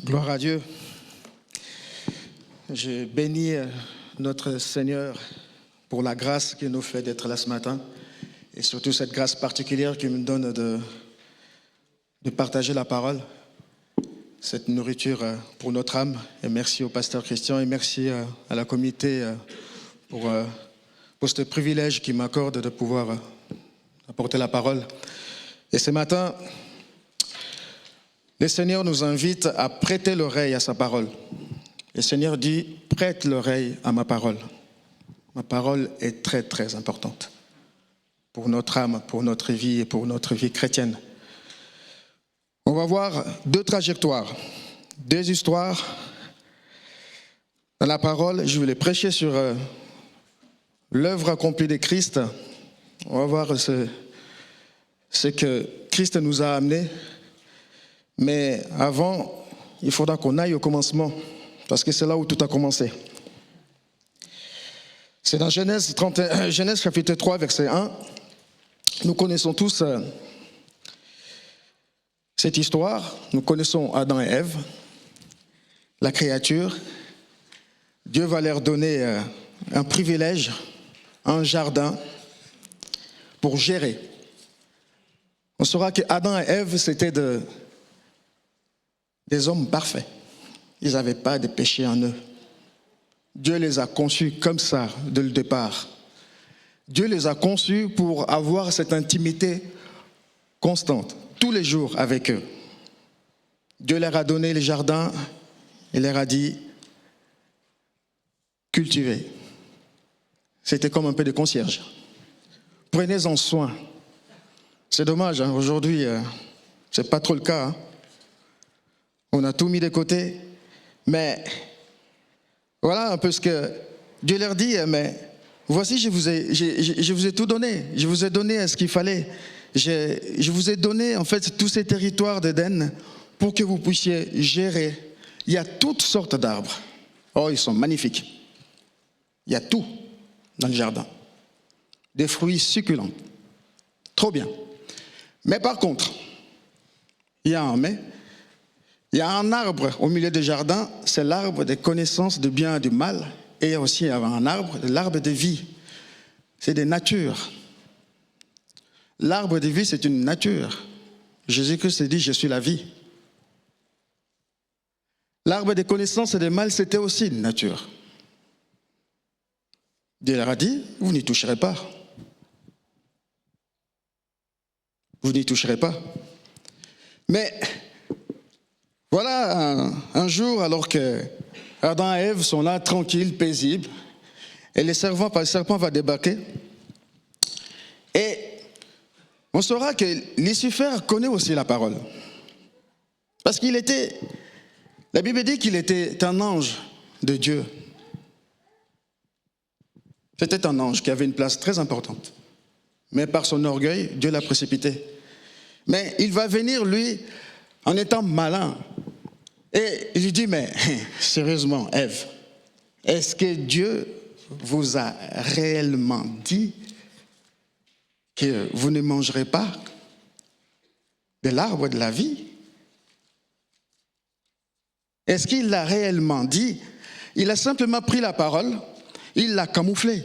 Gloire à Dieu. Je bénis notre Seigneur pour la grâce qu'il nous fait d'être là ce matin et surtout cette grâce particulière qu'il me donne de partager la parole, cette nourriture pour notre âme. Et merci au pasteur Christian et merci à la communauté pour ce privilège qu'il m'accorde de pouvoir apporter la parole. Et ce matin, le Seigneur nous invite à prêter l'oreille à sa parole. Le Seigneur dit, prête l'oreille à ma parole. Ma parole est très, très importante pour notre âme, pour notre vie et pour notre vie chrétienne. On va voir deux trajectoires, deux histoires. Dans la parole, je voulais prêcher sur l'œuvre accomplie de Christ. On va voir ce que Christ nous a amené. Mais avant, il faudra qu'on aille au commencement, parce que c'est là où tout a commencé. C'est dans Genèse chapitre 3, verset 1. Nous connaissons tous cette histoire. Nous connaissons Adam et Ève, la créature. Dieu va leur donner un privilège, un jardin pour gérer. On saura que Adam et Ève, c'était des hommes parfaits. Ils n'avaient pas de péché en eux. Dieu les a conçus comme ça, dès le départ. Dieu les a conçus pour avoir cette intimité constante, tous les jours avec eux. Dieu leur a donné les jardins et leur a dit, cultivez. C'était comme un peu de concierge. Prenez-en soin. C'est dommage, hein, aujourd'hui, ce n'est pas trop le cas. Hein. On a tout mis de côté, mais voilà un peu ce que Dieu leur dit, mais voici, je vous ai tout donné, je vous ai donné ce qu'il fallait, je vous ai donné en fait tous ces territoires d'Éden pour que vous puissiez gérer. Il y a toutes sortes d'arbres, oh ils sont magnifiques, il y a tout dans le jardin, des fruits succulents, trop bien. Mais par contre, il y a un mais. Il y a un arbre au milieu du jardin, c'est l'arbre des connaissances du bien et du mal. Et il y a aussi un arbre, l'arbre de vie. C'est des natures. L'arbre de vie, c'est une nature. Jésus-Christ dit, je suis la vie. L'arbre des connaissances et du mal, c'était aussi une nature. Dieu leur a dit, vous n'y toucherez pas. Vous n'y toucherez pas. Mais voilà un jour, alors que Adam et Ève sont là, tranquilles, paisibles, et le serpent va débarquer. Et on saura que Lucifer connaît aussi la parole. Parce la Bible dit qu'il était un ange de Dieu. C'était un ange qui avait une place très importante. Mais par son orgueil, Dieu l'a précipité. Mais il va venir, lui, en étant malin. Et il lui dit, mais sérieusement, Ève, est-ce que Dieu vous a réellement dit que vous ne mangerez pas de l'arbre de la vie? Est-ce qu'il l'a réellement dit? Il a simplement pris la parole, il l'a camouflée.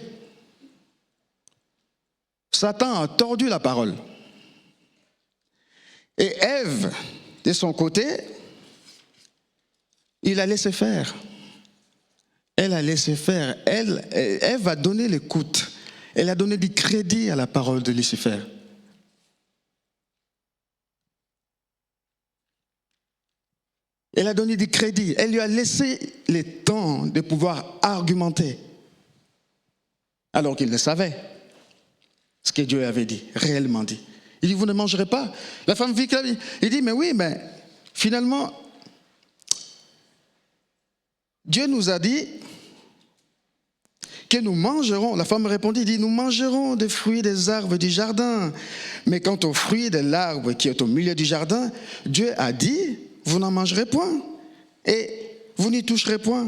Satan a tordu la parole. Et Ève, de son côté, il a laissé faire. Elle a laissé faire. Ève a donné l'écoute. Elle a donné du crédit à la parole de Lucifer. Elle a donné du crédit. Elle lui a laissé le temps de pouvoir argumenter. Alors qu'il le savait. Ce que Dieu avait dit, réellement dit. Il dit, vous ne mangerez pas. La femme vit, il dit, mais oui, mais finalement, Dieu nous a dit que nous mangerons. La femme répondit, il dit, nous mangerons des fruits des arbres du jardin. Mais quant aux fruits de l'arbre qui est au milieu du jardin, Dieu a dit, vous n'en mangerez point. Et vous n'y toucherez point,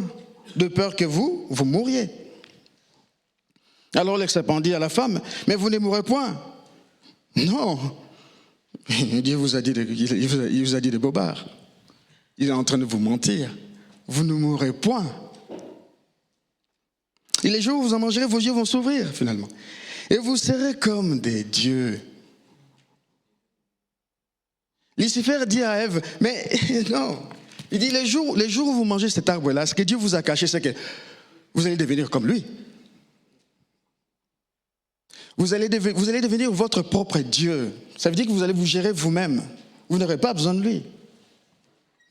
de peur que vous mouriez. Alors le serpent dit à la femme, mais vous ne mourrez point. Non. Dieu vous a dit il vous a dit des bobards. Il est en train de vous mentir. Vous ne mourrez point. Et les jours où vous en mangerez, vos yeux vont s'ouvrir finalement. Et vous serez comme des dieux. Lucifer dit à Ève, mais non. Il dit, les jours où vous mangez cet arbre-là, ce que Dieu vous a caché, c'est que vous allez devenir comme lui. Vous allez devenir votre propre Dieu. Ça veut dire que vous allez vous gérer vous-même. Vous n'aurez pas besoin de lui.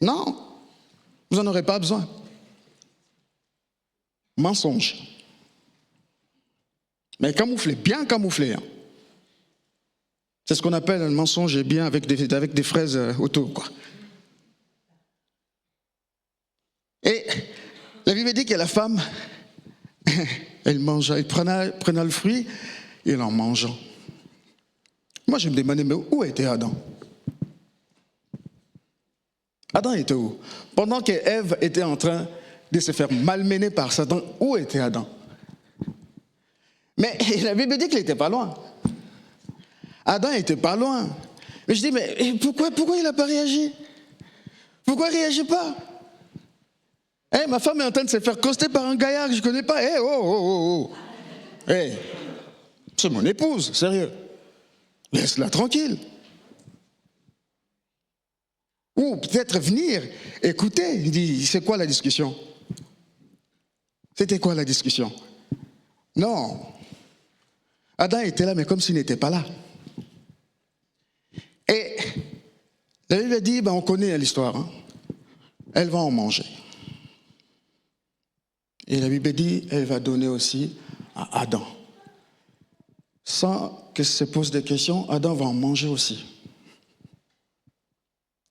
Non, vous n'en aurez pas besoin. Mensonge. Mais camouflé, bien camouflé. Hein. C'est ce qu'on appelle un mensonge bien avec des fraises autour, quoi. Et la Bible dit que la femme, elle prenait le fruit et elle en mangeait. Moi, je me demandais, mais où était Adam? Adam était où? Pendant que Ève était en train de se faire malmener par Satan, où était Adam? Mais la Bible dit qu'il n'était pas loin. Adam n'était pas loin. Mais je dis, mais pourquoi il n'a pas réagi? Pourquoi il ne réagit pas? Ma femme est en train de se faire coster par un gaillard que je ne connais pas. Oh. C'est mon épouse, sérieux. Laisse-la tranquille. Ou peut-être venir écouter. Il dit, c'est quoi la discussion? C'était quoi la discussion? Non. Adam était là, mais comme s'il n'était pas là. Et la Bible dit, on connaît l'histoire. Hein. Elle va en manger. Et la Bible dit, elle va donner aussi à Adam. Sans que se pose des questions, Adam va en manger aussi.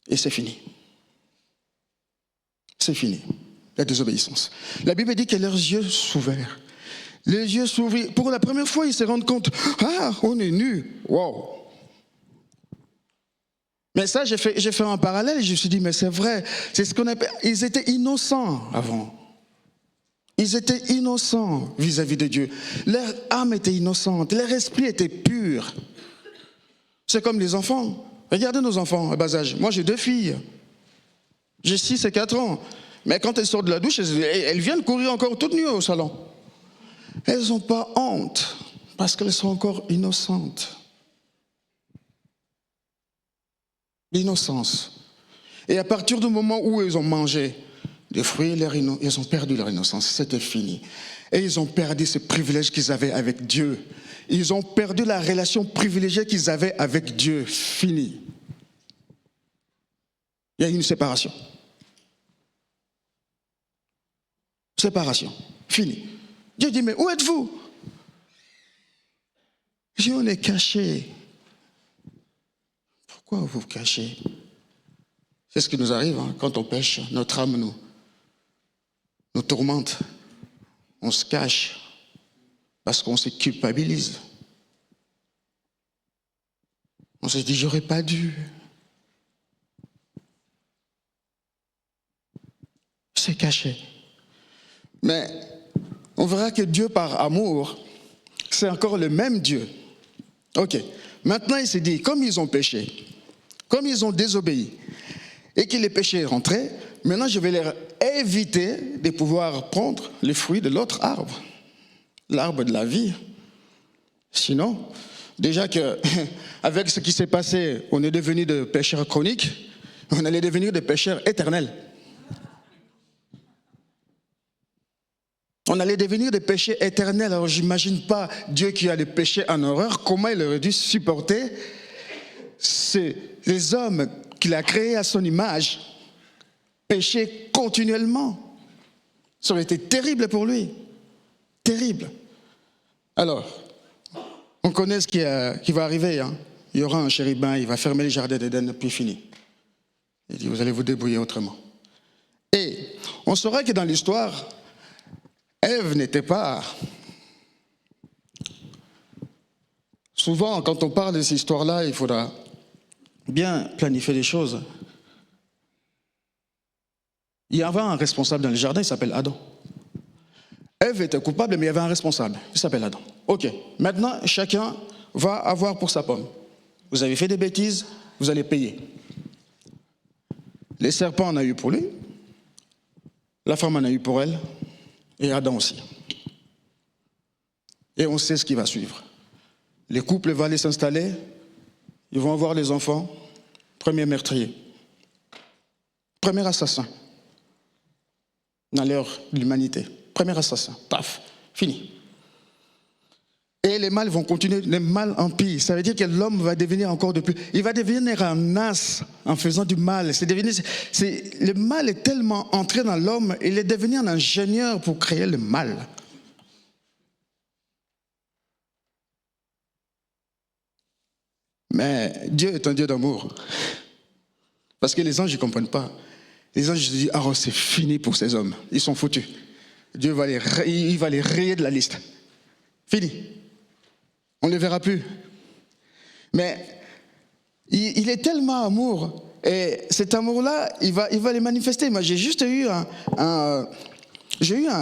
Et c'est fini. C'est fini. La désobéissance. La Bible dit que leurs yeux s'ouvrent. Les yeux s'ouvrent. Pour la première fois, ils se rendent compte, on est nus. Wow. Mais ça, j'ai fait un parallèle et je me suis dit, mais c'est vrai. C'est ce qu'on appelle. Ils étaient innocents avant. Ils étaient innocents vis-à-vis de Dieu. Leur âme était innocente, leur esprit était pur. C'est comme les enfants. Regardez nos enfants à bas âge. Moi, j'ai 2 filles. J'ai 6 et 4 ans. Mais quand elles sortent de la douche, elles viennent courir encore toutes nues au salon. Elles n'ont pas honte parce qu'elles sont encore innocentes. L'innocence. Et à partir du moment où elles ont mangé des fruits, ils ont perdu leur innocence. C'était fini. Et ils ont perdu ce privilège qu'ils avaient avec Dieu. Ils ont perdu la relation privilégiée qu'ils avaient avec Dieu. Fini. Il y a une séparation. Séparation. Fini. Dieu dit, mais où êtes-vous? Je dis, on est cachés. Pourquoi vous vous cachez? C'est ce qui nous arrive quand on pêche. Notre âme nous tourmente. On se cache parce qu'on se culpabilise. On se dit, j'aurais pas dû. C'est caché. Mais on verra que Dieu, par amour, c'est encore le même Dieu. Ok. Maintenant, il s'est dit, comme ils ont péché, comme ils ont désobéi, et que les péchés est rentré, maintenant je vais leur éviter de pouvoir prendre les fruits de l'autre arbre, l'arbre de la vie. Sinon, déjà qu'avec ce qui s'est passé, on est devenu des pécheurs chroniques, on allait devenir des pécheurs éternels. On allait devenir des péchés éternels. Alors j'imagine pas Dieu qui a des péchés en horreur, comment il aurait dû supporter les hommes qu'il a créés à son image, pécher continuellement. Ça aurait été terrible pour lui. Terrible. Alors, on connaît ce qui va arriver. Hein. Il y aura un chérubin, il va fermer les jardins d'Éden, puis fini. Il dit, vous allez vous débrouiller autrement. Et on saura que dans l'histoire, Ève n'était pas... Souvent, quand on parle de ces histoires-là, il faudra bien planifier les choses. Il y avait un responsable dans le jardin, il s'appelle Adam. Ève était coupable, mais il y avait un responsable, il s'appelle Adam. Ok, maintenant, chacun va avoir pour sa pomme. Vous avez fait des bêtises, vous allez payer. Les serpents en a eu pour lui, la femme en a eu pour elle, et Adam aussi. Et on sait ce qui va suivre. Les couples vont aller s'installer, ils vont avoir les enfants, premier meurtrier, premier assassin dans l'ère de l'humanité. Premier assassin, paf, fini. Et les mâles vont continuer, les mâles empirent. Ça veut dire que l'homme va devenir encore de plus. Il va devenir un as en faisant du mal. Le mal est tellement entré dans l'homme, il est devenu un ingénieur pour créer le mal. Mais Dieu est un Dieu d'amour. Parce que les anges ne comprennent pas. Les anges se disent, ah, oh, c'est fini pour ces hommes. Ils sont foutus. Dieu va les rayer de la liste. Fini. On ne les verra plus. Mais il est tellement amour. Et cet amour-là, il va les manifester. Moi, j'ai juste eu un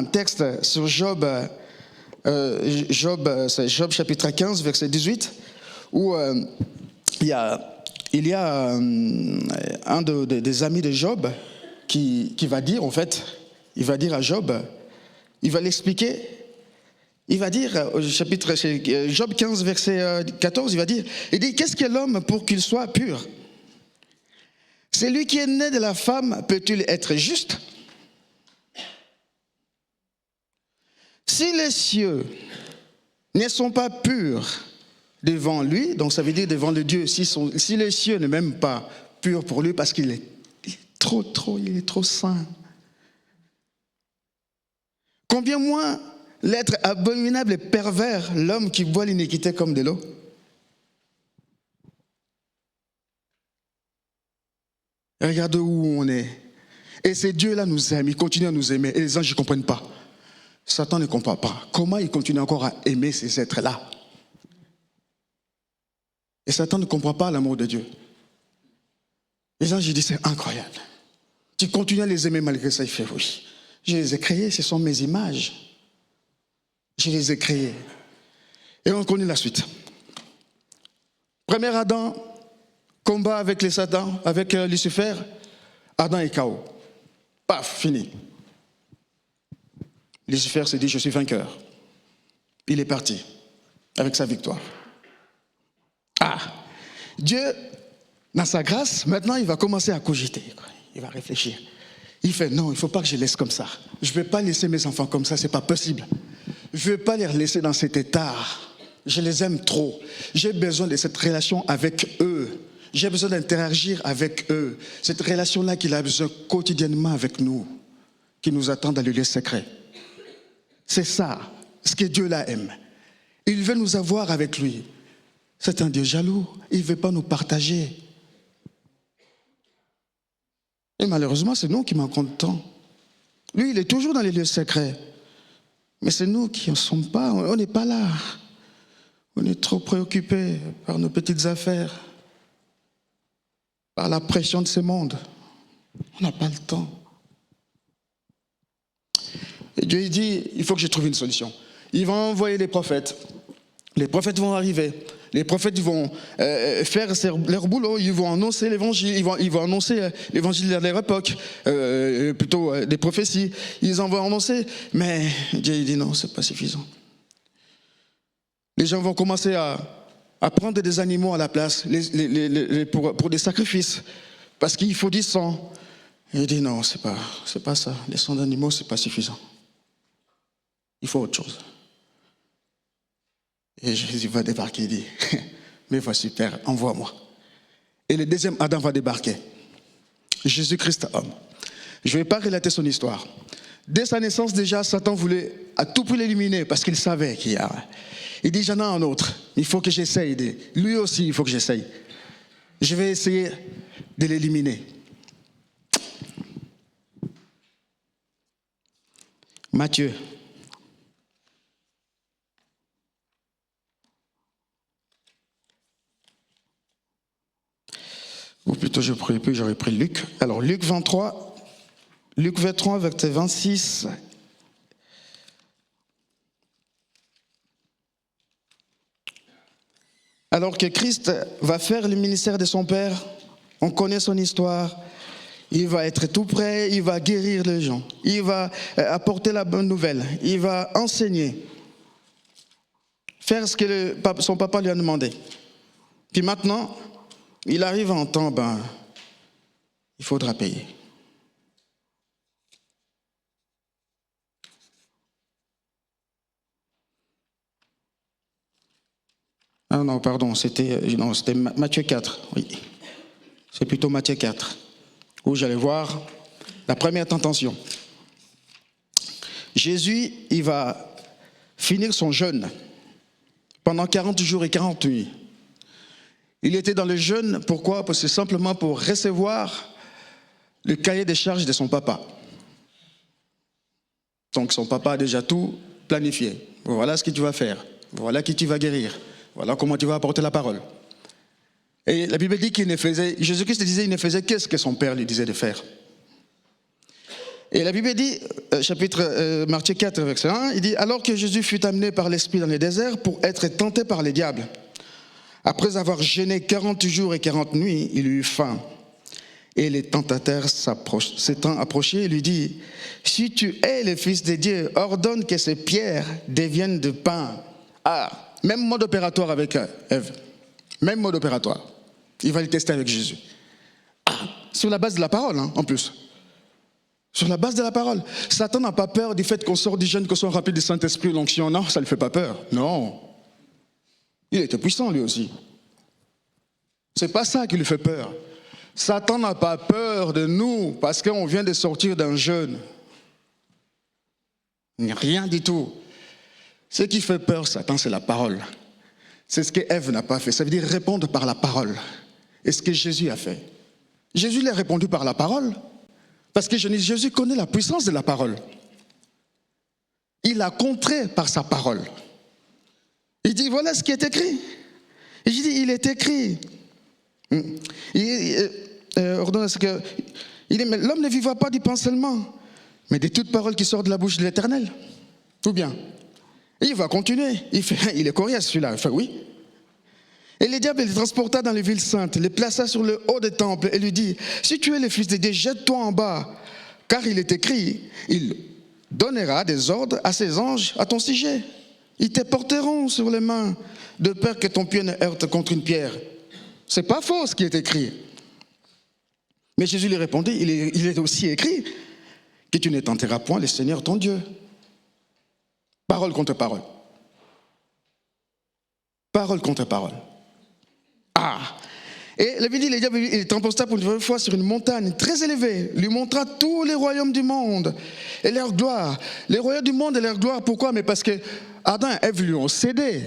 texte sur Job. C'est Job chapitre 15, verset 18, où il y a un des amis de Job qui va dire, en fait, il va dire à Job, il va l'expliquer. Il va dire, au chapitre Job 15, verset 14, il dit, qu'est-ce qu'est l'homme pour qu'il soit pur? Celui qui est né de la femme peut-il être juste? Si les cieux ne sont pas purs devant lui, donc ça veut dire devant le Dieu, si les cieux ne sont même pas purs pour lui parce qu'il est trop saint. Combien moins l'être abominable et pervers, l'homme qui boit l'iniquité comme de l'eau? Regarde où on est. Et ces dieux-là nous aiment, ils continuent à nous aimer. Et les anges ne comprennent pas. Satan ne comprend pas. Comment il continue encore à aimer ces êtres-là? Et Satan ne comprend pas l'amour de Dieu. Les anges disent, c'est incroyable. Tu continues à les aimer malgré ça. Il fait, oui. Je les ai créés, ce sont mes images. Je les ai créés. Et on connaît la suite. Premier Adam, combat avec les Satan, avec Lucifer. Adam est KO. Paf, fini. Lucifer s'est dit, je suis vainqueur. Il est parti avec sa victoire. Ah, Dieu, dans sa grâce, maintenant il va commencer à cogiter. Il va réfléchir. Il fait, non, il ne faut pas que je laisse comme ça. Je ne vais pas laisser mes enfants comme ça, ce n'est pas possible. Je ne vais pas les laisser dans cet état. Je les aime trop. J'ai besoin de cette relation avec eux. J'ai besoin d'interagir avec eux. Cette relation-là qu'il a besoin quotidiennement avec nous, qui nous attend dans le lieu secret. C'est ça, ce que Dieu là aime. Il veut nous avoir avec lui. C'est un Dieu jaloux. Il ne veut pas nous partager. Et malheureusement, c'est nous qui manquons de temps. Lui, il est toujours dans les lieux secrets. Mais c'est nous qui ne sommes pas. On n'est pas là. On est trop préoccupés par nos petites affaires, par la pression de ce monde. On n'a pas le temps. Et Dieu dit, il faut que je trouve une solution. Il va envoyer les prophètes. Les prophètes vont arriver. Les prophètes vont faire leur boulot. Ils vont annoncer l'évangile. Ils vont annoncer l'évangile de leur époque. Plutôt des prophéties. Ils en vont annoncer. Mais Dieu dit non, c'est pas suffisant. Les gens vont commencer à prendre des animaux à la place pour des sacrifices. Parce qu'il faut du sang. Et il dit non, c'est pas ça. Les sangs d'animaux, c'est pas suffisant. Il faut autre chose. Et Jésus va débarquer, il dit, mais voici Père, envoie-moi. Et le deuxième Adam va débarquer. Jésus-Christ homme. Je ne vais pas relater son histoire. Dès sa naissance déjà, Satan voulait à tout prix l'éliminer parce qu'il savait qu'il y a. Il dit, j'en ai un autre. Il faut que j'essaye. Lui aussi, il faut que j'essaye. Je vais essayer de l'éliminer. Matthieu. Ou plutôt, j'aurais pris Luc. Alors, Luc 23, verset 26. Alors que Christ va faire le ministère de son Père, on connaît son histoire. Il va être tout prêt, il va guérir les gens, il va apporter la bonne nouvelle, il va enseigner, faire ce que son papa lui a demandé. Puis maintenant, il arrive en temps, il faudra payer. Ah non, pardon, c'était Matthieu 4, oui. C'est plutôt Matthieu 4, où j'allais voir la première tentation. Jésus, il va finir son jeûne pendant 40 jours et 40 nuits. Il était dans le jeûne, pourquoi? Parce que simplement pour recevoir le cahier des charges de son papa. Donc son papa a déjà tout planifié. Voilà ce que tu vas faire, voilà qui tu vas guérir, voilà comment tu vas apporter la parole. Et la Bible dit Jésus-Christ disait, il ne faisait qu'est-ce que son père lui disait de faire. Et la Bible dit, chapitre Matthieu 4, verset 1, il dit, alors que Jésus fut amené par l'Esprit dans le désert pour être tenté par les diables, après avoir jeûné 40 jours et 40 nuits, il eut faim. Et les tentateurs s'étant approchés, lui dit, si tu es le Fils de Dieu, ordonne que ces pierres deviennent de pain. Ah, même mode opératoire avec Ève. Même mode opératoire. Il va le tester avec Jésus. Ah, sur la base de la parole, en plus. Sur la base de la parole. Satan n'a pas peur du fait qu'on sort du jeûne, qu'on soit rempli du Saint-Esprit, l'onction. Non, ça ne lui fait pas peur. Non. Il était puissant lui aussi. C'est pas ça qui lui fait peur. Satan n'a pas peur de nous parce qu'on vient de sortir d'un jeûne. Rien du tout. Ce qui fait peur, Satan, c'est la parole. C'est ce que Ève n'a pas fait. Ça veut dire répondre par la parole. Et ce que Jésus a fait. Jésus lui a répondu par la parole. Parce que Jésus connaît la puissance de la parole. Il a contré par sa parole. Il dit, voilà ce qui est écrit. Et je dis, il est écrit. Ordonne ce que. Il dit, mais l'homme ne vivra pas du pain seulement, mais de toute parole qui sort de la bouche de l'Éternel. Tout bien. Et il va continuer. Il est coriace celui-là. Il fait oui. Et le diable les transporta dans les villes saintes, les plaça sur le haut des temples et lui dit, si tu es le Fils de Dieu, jette-toi en bas, car il est écrit, il donnera des ordres à ses anges à ton sujet. Ils te porteront sur les mains, de peur que ton pied ne heurte contre une pierre. C'est pas faux ce qui est écrit. Mais Jésus lui répondit, il est aussi écrit que tu ne tenteras point le Seigneur ton Dieu. Parole contre parole. Parole contre parole. Ah! Et la Bible dit, le diable, il transporta pour une première fois sur une montagne très élevée, lui montra tous les royaumes du monde et leur gloire. Les royaumes du monde et leur gloire, pourquoi? Mais parce que Adam et Ève lui ont cédé.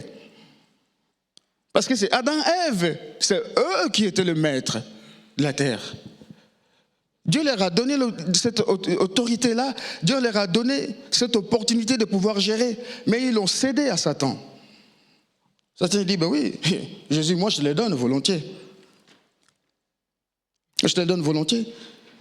Parce que c'est Adam et Ève, c'est eux qui étaient le maître de la terre. Dieu leur a donné cette autorité-là, Dieu leur a donné cette opportunité de pouvoir gérer, mais ils l'ont cédé à Satan. Satan dit, ben oui, Jésus, moi je te les donne volontiers. Je te les donne volontiers.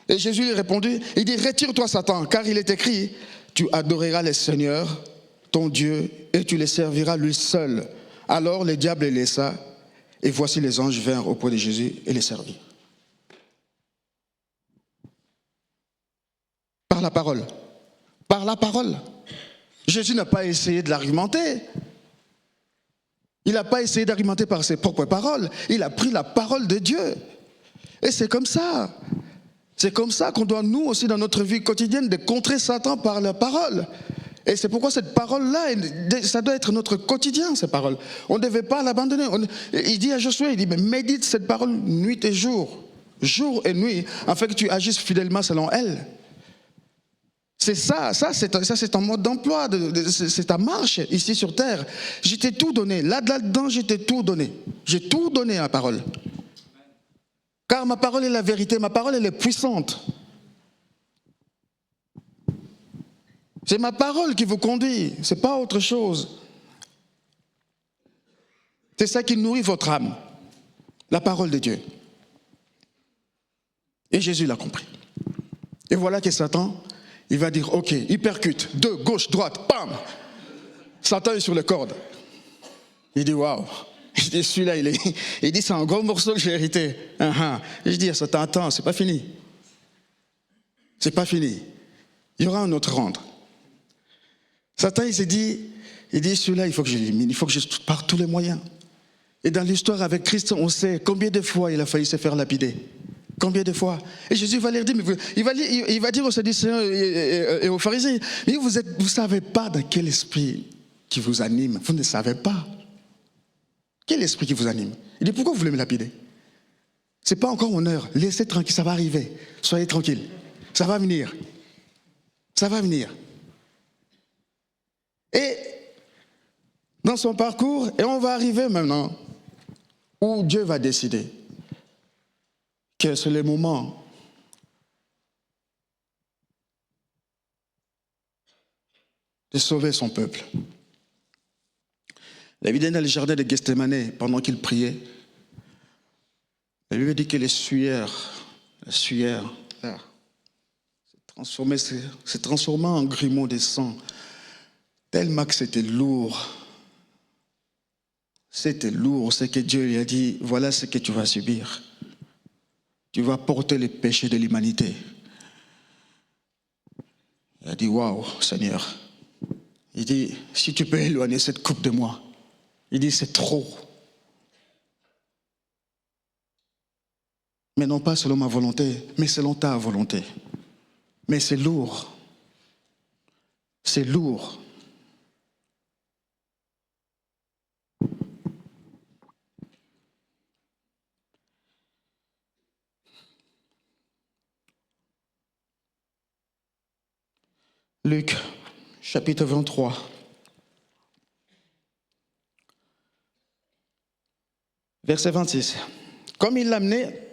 Et Jésus lui répondit, il dit, retire-toi Satan, car il est écrit, tu adoreras le Seigneur, ton Dieu, et tu le serviras lui seul. Alors le diable les laissa, et voici les anges vinrent auprès de Jésus et les servirent. Par la parole. Par la parole. Jésus n'a pas essayé de l'argumenter. Il n'a pas essayé d'argumenter par ses propres paroles. Il a pris la parole de Dieu. Et c'est comme ça. C'est comme ça qu'on doit, nous aussi, dans notre vie quotidienne, de contrer Satan par la parole. Et c'est pourquoi cette parole-là, ça doit être notre quotidien, cette parole. On ne devait pas l'abandonner. Il dit à Josué, il dit, mais médite cette parole nuit et jour et nuit, afin que tu agisses fidèlement selon elle. C'est ça c'est ton mode d'emploi, c'est ta marche ici sur terre. Je t'ai tout donné, là-dedans je t'ai tout donné. J'ai tout donné à la parole. Car ma parole est la vérité, ma parole elle est puissante. C'est ma parole qui vous conduit, c'est pas autre chose. C'est ça qui nourrit votre âme, la parole de Dieu. Et Jésus l'a compris. Et voilà que Satan, il va dire, ok, il percute, de gauche, droite, bam. Satan est sur les cordes. Il dit, waouh. Il dit, celui-là, il dit, c'est un gros morceau que j'ai hérité. Je dis à Satan, attends, c'est pas fini. C'est pas fini. Il y aura un autre rendre. Satan, il s'est dit, celui-là, il faut que je l'élimine, il faut que je par tous les moyens. Et dans l'histoire avec Christ, on sait combien de fois il a failli se faire lapider. Combien de fois? Et Jésus va leur dire, il va dire aux Sadducéens et aux pharisiens, mais vous ne savez pas dans quel esprit qui vous anime. Vous ne savez pas. Quel esprit qui vous anime? Il dit, pourquoi vous voulez me lapider? Ce n'est pas encore mon heure. Laissez tranquille, ça va arriver. Soyez tranquille. Ça va venir. Ça va venir. Et dans son parcours, et on va arriver maintenant où Dieu va décider que c'est le moment de sauver son peuple. La Bible dans le jardin de Gethsémane, pendant qu'il priait, la Bible dit que la sueur, là, s'est transformée en grumeaux de sang, tellement que c'était lourd. C'était lourd, c'est que Dieu lui a dit, voilà ce que tu vas subir. Tu vas porter les péchés de l'humanité. Il a dit, waouh, Seigneur. Il dit, si tu peux éloigner cette coupe de moi. Il dit, c'est trop. Mais non pas selon ma volonté, mais selon ta volonté. Mais c'est lourd. C'est lourd. Luc, chapitre 23. Verset 26. Comme il l'amenait,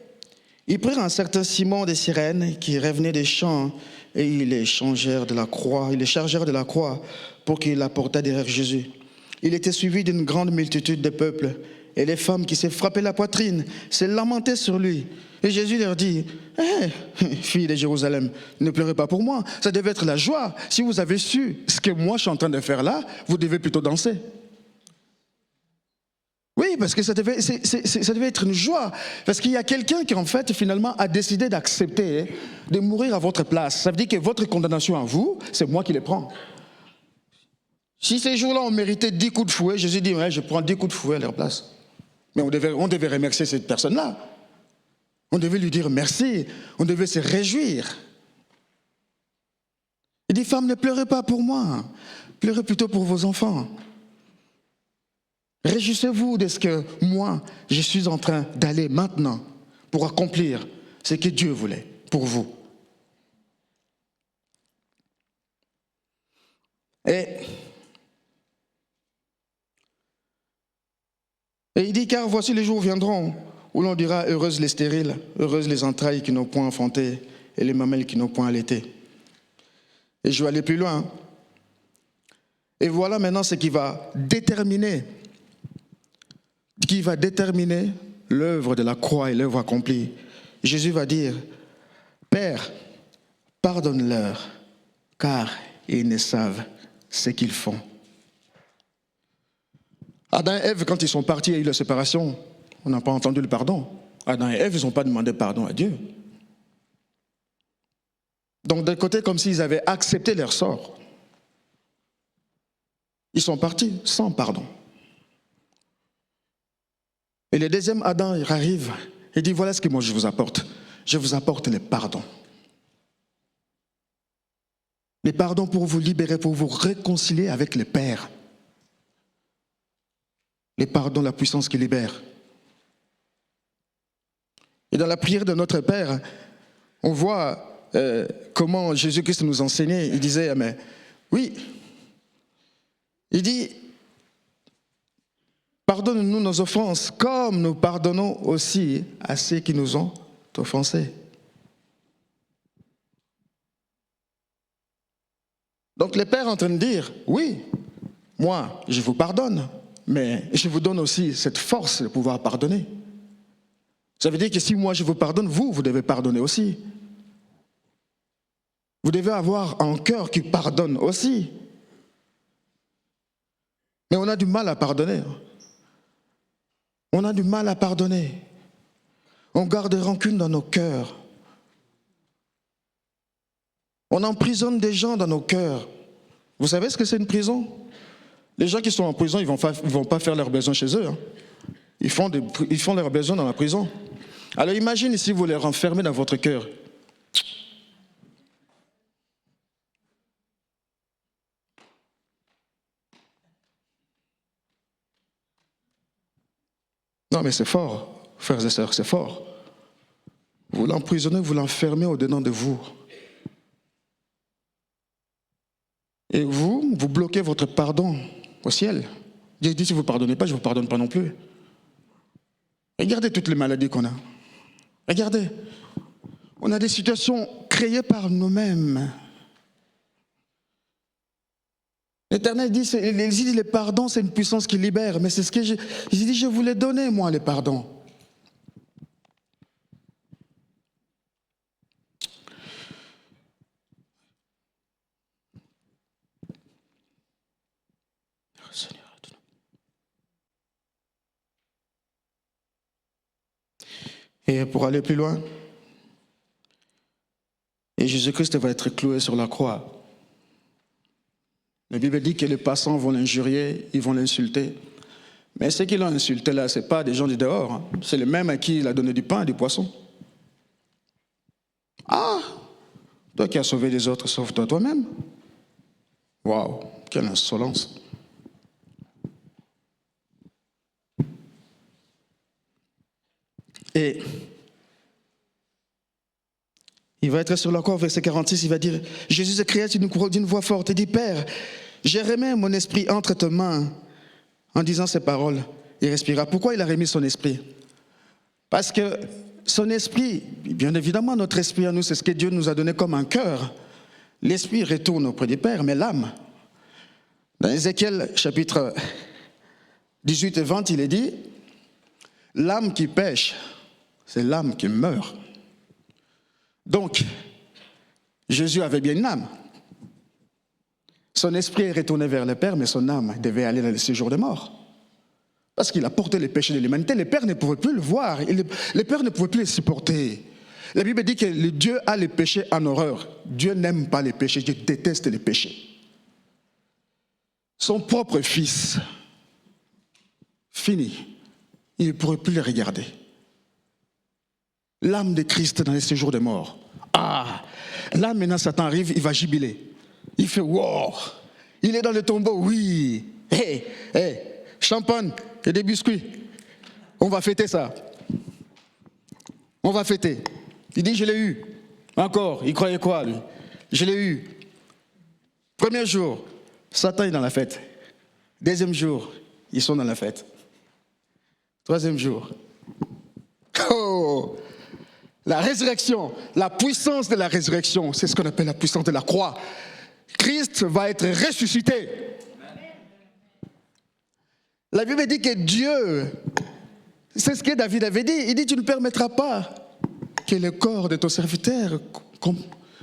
ils prirent un certain Simon de Cyrène qui revenait des champs et ils les chargèrent de la croix pour qu'il l'apportât derrière Jésus. Il était suivi d'une grande multitude de peuple et les femmes qui se frappaient la poitrine se lamentaient sur lui. Et Jésus leur dit, filles de Jérusalem, ne pleurez pas pour moi, ça devait être la joie. Si vous avez su ce que moi je suis en train de faire là, vous devez plutôt danser. Oui, parce que ça devait être une joie. Parce qu'il y a quelqu'un qui, en fait, finalement, a décidé d'accepter de mourir à votre place. Ça veut dire que votre condamnation à vous, c'est moi qui les prends. Si ces jours-là, on méritait 10 coups de fouet, Jésus dit, ouais, je prends 10 coups de fouet à leur place. Mais on devait remercier cette personne-là. On devait lui dire merci. On devait se réjouir. Il dit, femmes, ne pleurez pas pour moi. Pleurez plutôt pour vos enfants. Réjouissez-vous de ce que moi, je suis en train d'aller maintenant pour accomplir ce que Dieu voulait pour vous. Et il dit, car voici les jours viendront où l'on dira, heureuses les stériles, heureuses les entrailles qui n'ont point enfanté et les mamelles qui n'ont point allaité. Et je vais aller plus loin. Et voilà maintenant ce qui va déterminer l'œuvre de la croix et l'œuvre accomplie. Jésus va dire, Père, pardonne-leur, car ils ne savent ce qu'ils font. Adam et Ève, quand ils sont partis, il y a eu la séparation. On n'a pas entendu le pardon. Adam et Ève, ils n'ont pas demandé pardon à Dieu. Donc d'un côté, comme s'ils avaient accepté leur sort. Ils sont partis sans pardon. Et le deuxième Adam, il arrive et dit, voilà ce que moi je vous apporte. Je vous apporte le pardon. Le pardon pour vous libérer, pour vous réconcilier avec le Père. Le pardon, la puissance qui libère. Et dans la prière de notre Père, on voit comment Jésus-Christ nous enseignait. Il disait, mais oui, il dit, pardonne-nous nos offenses, comme nous pardonnons aussi à ceux qui nous ont offensés. Donc le Père est en train de dire, oui, moi, je vous pardonne, mais je vous donne aussi cette force de pouvoir pardonner. Ça veut dire que si moi je vous pardonne, vous devez pardonner aussi. Vous devez avoir un cœur qui pardonne aussi. Mais on a du mal à pardonner. On a du mal à pardonner. On garde rancune dans nos cœurs. On emprisonne des gens dans nos cœurs. Vous savez ce que c'est une prison? Les gens qui sont en prison, ils ne vont pas faire leurs besoins chez eux. Hein. Ils font leurs besoins dans la prison. Alors imagine si vous les renfermez dans votre cœur. Non mais c'est fort, frères et sœurs, c'est fort. Vous l'emprisonnez, vous l'enfermez au-dedans de vous. Et vous bloquez votre pardon au ciel. Dieu dit, si vous ne pardonnez pas, je ne vous pardonne pas non plus. Regardez toutes les maladies qu'on a. Regardez. On a des situations créées par nous-mêmes. L'Éternel dit, les pardons, c'est une puissance qui libère. Mais c'est ce que il dit, je vous l'ai donné, moi, les pardons. Et pour aller plus loin, et Jésus-Christ va être cloué sur la croix. La Bible dit que les passants vont l'injurier, ils vont l'insulter. Mais ceux qui l'ont insulté là, ce n'est pas des gens du dehors. Hein. C'est les mêmes à qui il a donné du pain et du poisson. Ah, toi qui as sauvé les autres, sauve-toi toi-même. Waouh, quelle insolence. Et il va être sur la croix, verset 46, il va dire, Jésus cria d'une voix forte et dit, Père, j'ai remis mon esprit entre tes mains. En disant ces paroles, il respira. Pourquoi il a remis son esprit? Parce que son esprit, bien évidemment, notre esprit à nous, c'est ce que Dieu nous a donné comme un cœur. L'esprit retourne auprès du Père, mais l'âme. Dans Ézéchiel, chapitre 18 et 20, il est dit, l'âme qui pêche, c'est l'âme qui meurt. Donc, Jésus avait bien une âme. Son esprit est retourné vers le Père, mais son âme devait aller dans le séjour des morts. Parce qu'il a porté les péchés de l'humanité. Les pères ne pouvaient plus le voir. Les pères ne pouvaient plus les supporter. La Bible dit que Dieu a les péchés en horreur. Dieu n'aime pas les péchés, Dieu déteste les péchés. Son propre fils, fini, il ne pourrait plus les regarder. L'âme de Christ dans les séjours des morts. Ah, là maintenant Satan arrive, il va jubiler. Il fait wow. Il est dans le tombeau, oui. Hé, champagne et des biscuits. On va fêter ça. On va fêter. Il dit, je l'ai eu. Encore, il croyait quoi, lui? Je l'ai eu. Premier jour, Satan est dans la fête. Deuxième jour, ils sont dans la fête. Troisième jour. Oh! La résurrection, la puissance de la résurrection, c'est ce qu'on appelle la puissance de la croix. Christ va être ressuscité. La Bible dit que Dieu, c'est ce que David avait dit, il dit tu ne permettras pas que le corps de ton serviteur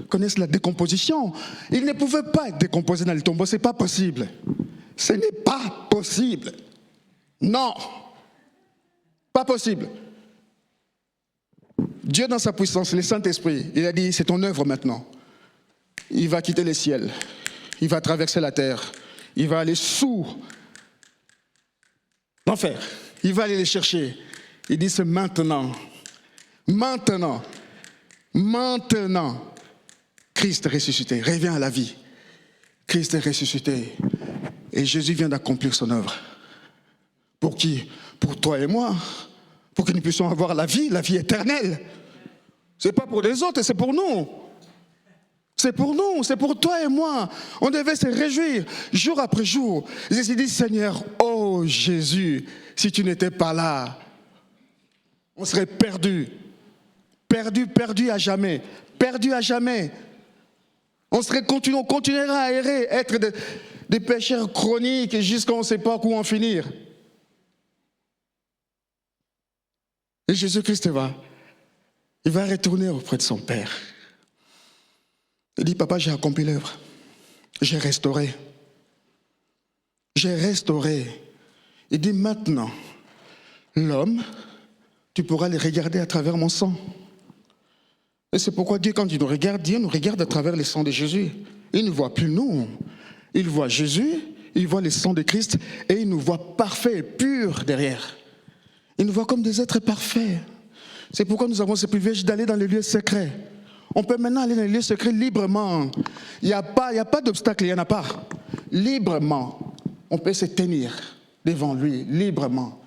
connaisse la décomposition. Il ne pouvait pas être décomposé dans le tombeau, ce n'est pas possible. Ce n'est pas possible. Non, pas possible. Dieu dans sa puissance, le Saint-Esprit, il a dit c'est ton œuvre maintenant. Il va quitter les ciels, il va traverser la terre, il va aller sous l'enfer, il va aller les chercher. Il dit c'est maintenant, maintenant, Christ est ressuscité, revient à la vie. Christ est ressuscité et Jésus vient d'accomplir son œuvre. Pour qui? Pour toi et moi, pour que nous puissions avoir la vie éternelle. Ce n'est pas pour les autres, c'est pour nous. C'est pour nous, c'est pour toi et moi. On devait se réjouir jour après jour. Jésus dit, Seigneur, oh Jésus, si tu n'étais pas là, on serait perdu. Perdu à jamais. Perdu à jamais. On continuera à errer, être des pécheurs chroniques jusqu'à on ne sait pas où en finir. Et Jésus-Christ il va retourner auprès de son Père. Il dit, papa, j'ai accompli l'œuvre. J'ai restauré. Il dit, maintenant, l'homme, tu pourras les regarder à travers mon sang. Et c'est pourquoi Dieu, quand il nous regarde, Dieu nous regarde à travers le sang de Jésus. Il ne voit plus nous. Il voit Jésus, il voit le sang de Christ et il nous voit parfaits, purs derrière. Il nous voit comme des êtres parfaits. C'est pourquoi nous avons ce privilège d'aller dans les lieux secrets. On peut maintenant aller dans les lieux secrets librement. Il n'y a pas d'obstacle, il n'y en a pas. Librement, on peut se tenir devant lui, librement.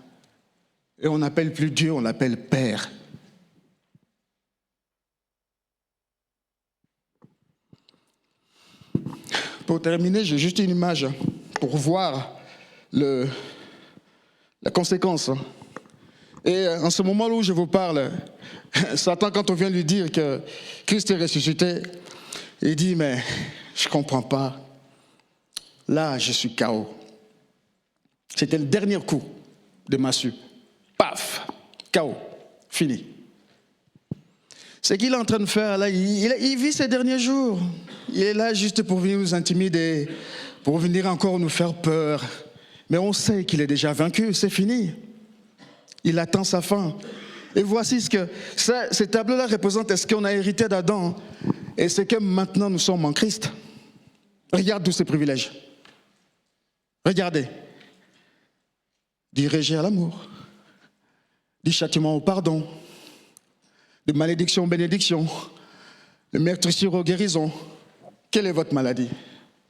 Et on n'appelle plus Dieu, on l'appelle Père. Pour terminer, j'ai juste une image pour voir la conséquence. Et en ce moment où je vous parle, Satan, quand on vient lui dire que Christ est ressuscité, il dit, mais je ne comprends pas. Là, je suis KO. C'était le dernier coup de massue. Paf, KO, fini. Ce qu'il est en train de faire là, il vit ses derniers jours. Il est là juste pour venir nous intimider, pour venir encore nous faire peur. Mais on sait qu'il est déjà vaincu, c'est fini. Il attend sa fin. Et voici ce que ce tableau-là représente, ce qu'on a hérité d'Adam et ce que maintenant nous sommes en Christ. Regarde tous ces privilèges. Regardez. Du rejet à l'amour, du châtiment au pardon, de malédiction aux bénédiction, de meurtrissure aux guérisons. Quelle est votre maladie?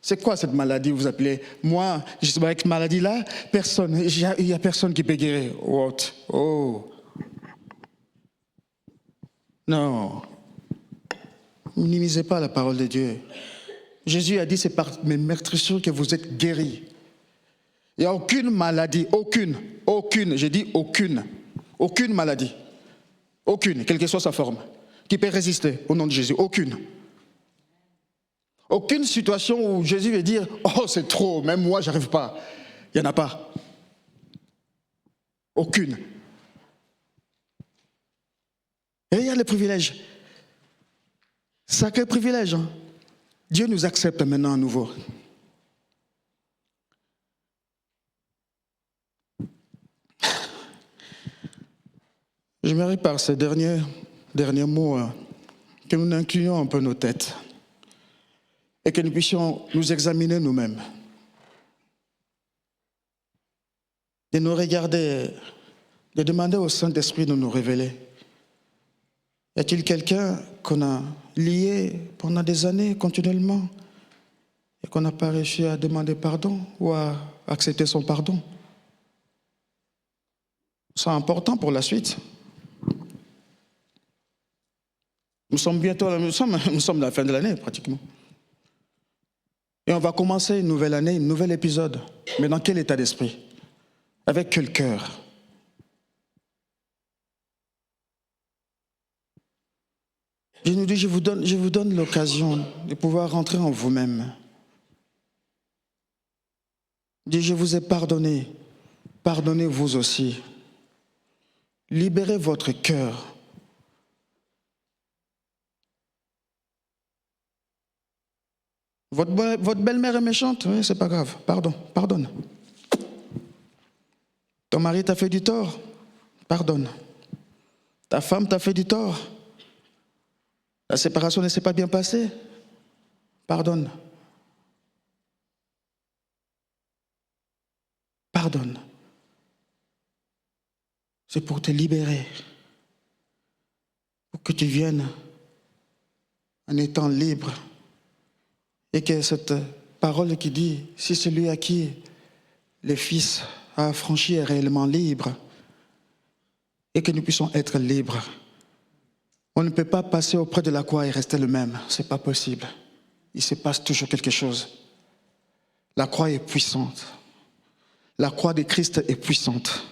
C'est quoi cette maladie vous appelez? Moi, je suis avec cette maladie-là, personne, il n'y a personne qui peut guérir. What? Oh. Non. Minimisez pas la parole de Dieu. Jésus a dit, c'est par mes meurtrissures que vous êtes guéris. Il n'y a aucune maladie, aucune, j'ai dit aucune maladie, aucune, quelle que soit sa forme, qui peut résister au nom de Jésus, aucune. Aucune situation où Jésus veut dire, oh c'est trop, même moi j'arrive pas. Il n'y en a pas. Aucune. Et il y a les privilèges. Sacré privilège. Hein? Dieu nous accepte maintenant à nouveau. J'aimerais par ces derniers mots que nous inclinions un peu nos têtes et que nous puissions nous examiner nous-mêmes. De nous regarder, de demander au Saint-Esprit de nous révéler. Y a-t-il quelqu'un qu'on a lié pendant des années continuellement et qu'on n'a pas réussi à demander pardon ou à accepter son pardon? C'est important pour la suite. Nous sommes à la fin de l'année pratiquement. Et on va commencer une nouvelle année, un nouvel épisode. Mais dans quel état d'esprit? Avec quel cœur? Je nous dis, je vous donne l'occasion de pouvoir rentrer en vous-même. Dis, je vous ai pardonné. Pardonnez vous aussi. Libérez votre cœur. Votre belle-mère est méchante, oui, c'est pas grave. Pardonne. Ton mari t'a fait du tort, pardonne. Ta femme t'a fait du tort. La séparation ne s'est pas bien passée, pardonne. Pardonne. C'est pour te libérer, pour que tu viennes en étant libre. Et que cette parole qui dit, si celui à qui le Fils a affranchi est réellement libre, et que nous puissions être libres. On ne peut pas passer auprès de la croix et rester le même, ce n'est pas possible. Il se passe toujours quelque chose. La croix est puissante. La croix de Christ est puissante.